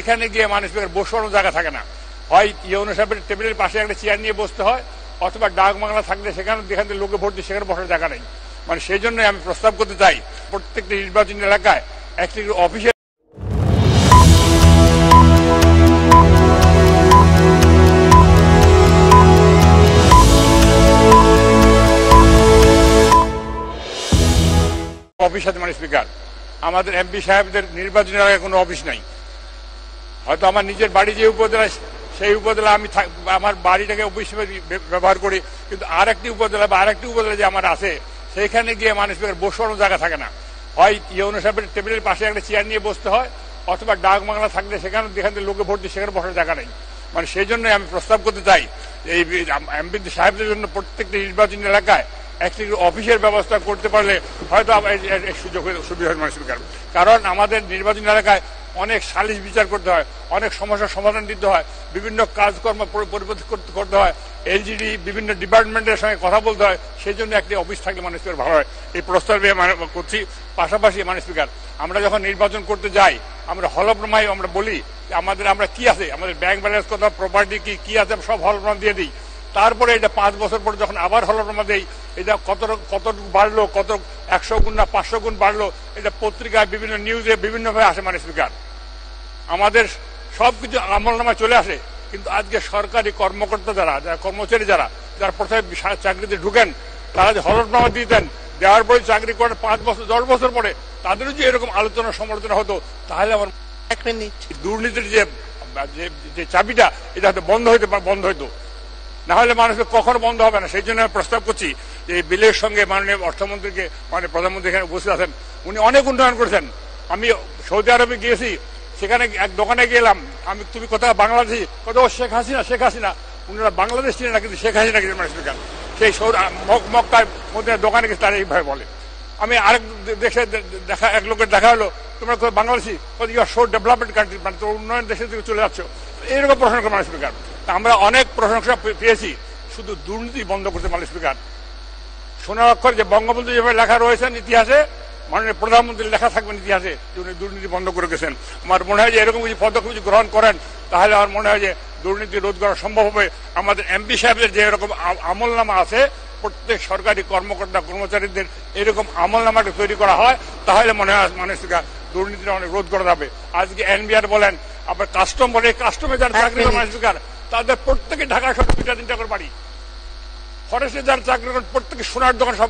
সেইখানে গিয়ে মানুষের বসানোর জায়গা থাকে না। হয় ইউনো সাহেবের টেবিলের পাশে একটা চেয়ার নিয়ে বসতে হয়, অথবা ডাক বাংলা থাকলে সেখানে যেখানে লোকে ভোট দিয়ে সেখানে বসার জায়গা নেই। মানে সেই জন্য আমি প্রস্তাব করতে চাই প্রত্যেকটা নির্বাচনী এলাকায় একটি অফিসে অফিস আছে। মানে স্পিকার, আমাদের এমপি সাহেবদের নির্বাচনী এলাকায় কোনো অফিস নাই। হয়তো আমার নিজের বাড়ি যে উপজেলা, সেই উপজেলা আমি আমার বাড়িটাকে অফিস হিসেবে ব্যবহার করি, কিন্তু আরেকটি উপজেলা বা আরেকটি উপজেলা যে আমার আছে সেইখানে গিয়ে মানুষের বসানোর জায়গা থাকে না। হয় ইউনো সাহেবের টেবিলের পাশে একটা চেয়ার নিয়ে বসতে হয়, অথবা ডাক বাংলা থাকলে সেখানে যেখানে লোকে ভোট দিয়ে সেখানে বসার জায়গা নেই। মানে সেই জন্য আমি প্রস্তাব করতে চাই এই এমপি সাহেবদের জন্য প্রত্যেকটা নির্বাচনী এলাকায় একটি অফিসের ব্যবস্থা করতে পারলে হয়তো সুবিধা হয়। স্পিকার, কারণ আমাদের নির্বাচনী এলাকায় অনেক সালিশ বিচার করতে হয়, অনেক সমস্যার সমাধান দিতে হয়, বিভিন্ন কাজকর্ম পরিবর্তন করতে হয়, এলজিডি বিভিন্ন ডিপার্টমেন্টের সঙ্গে কথা বলতে হয়। সেই জন্য একটি অফিস থাকলে মানুষের ভালো হয়। এই প্রস্তাবে করছি। পাশাপাশি মানে স্পিকার, আমরা যখন নির্বাচন করতে যাই আমরা হলফনামায় আমরা বলি আমরা কি আছে, আমাদের ব্যাংক ব্যালেন্স কত, প্রপার্টি কি আছে, সব হলফনামা দিয়ে দিই। তারপরে এটা 5 বছর পরে যখন আবার হলফনামা দেই, এটা কতটুকু বাড়লো, কত 100 গুণ না 500 গুণ বাড়লো, এটা পত্রিকায় বিভিন্ন নিউজে বিভিন্নভাবে আসে। মানে স্পিকার, আমাদের সবকিছু আমলনামায় চলে আসে, কিন্তু আজকে সরকারি কর্মকর্তা যারা কর্মচারী যারা প্রথমে চাকরিতে ঢুকেন, তারা যে হলফনামা দিতেন, দেওয়ার পরে চাকরি করে 5 বছর 10 বছর পরে তাদেরও যে এরকম আলোচনা সমালোচনা হতো, তাহলে আমার দুর্নীতির যে চাবিটা এটা হয়তো বন্ধ হইতো। না হলে মানুষের কখনো বন্ধ হবে না। সেই জন্য আমি প্রস্তাব করছি যে এই বিলের সঙ্গে মাননীয় অর্থমন্ত্রীকে, মানে প্রধানমন্ত্রী এখানে উপস্থিত আছেন, উনি অনেক উন্নয়ন করেছেন। আমি সৌদি আরবে গিয়েছি, সেখানে এক দোকানে গেলাম, তুমি কোথাও বাংলাদেশি, কোথাও শেখ হাসিনা, উনারা বাংলাদেশ ছিলেন না, কিন্তু শেখ হাসিনা কিন্তু মানে স্পিকার সেই মক্কার মধ্যে দোকানে গেছে, তারা এইভাবে বলে। আমি আরেক দেশে এক লোকের দেখা হলো, তোমরা কোথাও বাংলাদেশি, শো ডেভেলপমেন্ট কান্ট্রি, মানে তোর উন্নয়ন দেশের দিকে চলে যাচ্ছ, এইরকম প্রশংসা মানে স্পিকার। আমরা অনেক প্রশংসা পেয়েছি, শুধু দুর্নীতি বন্ধ করতে মানে স্পিকার। সোনার অক্ষর যে বঙ্গবন্ধু যেভাবে লেখা রয়েছেন ইতিহাসে, মাননীয় প্রধানমন্ত্রী লেখা থাকবেন ইতিহাসে যে উনি দুর্নীতি বন্ধ করে গেছেন। আমার মনে হয় যে এরকম কিছু পদক্ষেপ যদি গ্রহণ করেন, তাহলে আমার মনে হয় যে দুর্নীতি রোধ করা সম্ভব হবে। আমাদের এমপি সাহেবদের যে এরকম আমলনামা আছে, প্রত্যেক সরকারি কর্মকর্তা কর্মচারীদের এরকম আমলনামাটা তৈরি করা হয়, তাহলে মনে হয় মানুষকে দুর্নীতিটা অনেক রোধ করা যাবে। আজকে এনবিআর বলেন, আপনার কাস্টম বলে, কাস্টমে যারা চাকরি করে মানুষ তাদের প্রত্যেকে ঢাকা সব 2-3টা করে বাড়ি। ফরেস্টে যারা চাকরি করেন প্রত্যেকে সোনার দোকান, সব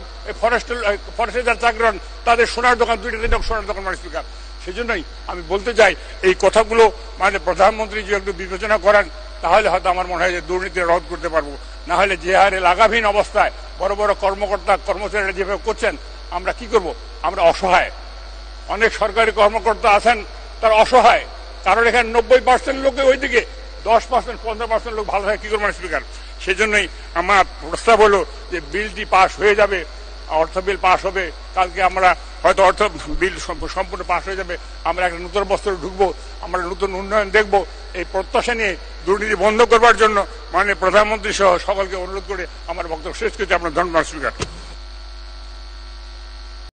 ফরেস্টে যারা চাকরি করেন তাদের সোনার দোকান, 2-3টা সোনার দোকান মানে স্পিকার। সেই জন্যই আমি বলতে চাই এই কথাগুলো মানে প্রধানমন্ত্রী যদি একটু বিবেচনা করেন, তাহলে হয়তো আমার মনে হয় যে দুর্নীতি রোধ করতে পারবো। না হলে যে হারে লাগামহীন অবস্থায় বড় বড় কর্মকর্তা কর্মচারীরা যেভাবে করছেন, আমরা কি করব? আমরা অসহায়। অনেক সরকারি কর্মকর্তা আছেন তারা অসহায়, কারণ এখানে 90% লোকে ওইদিকে, 10% 15% লোক ভালো হয়, কি করবো স্পিকার? সেই জন্যই আমার প্রস্তাব হলো যে বিলটি পাশ হয়ে যাবে, অর্থ বিল পাশ হবে, কালকে আমরা হয়তো অর্থ বিল সম্পূর্ণ পাশ হয়ে যাবে, আমরা একটা নতুন বস্ত্র ঢুকবো, আমরা নতুন উন্নয়ন দেখব। এই প্রত্যাশা নিয়ে দুর্নীতি বন্ধ করবার জন্য মাননীয় প্রধানমন্ত্রী সহ সকলকে অনুরোধ করে আমার বক্তব্য শেষ করতে আপনার ধন্যবাদ স্পিকার।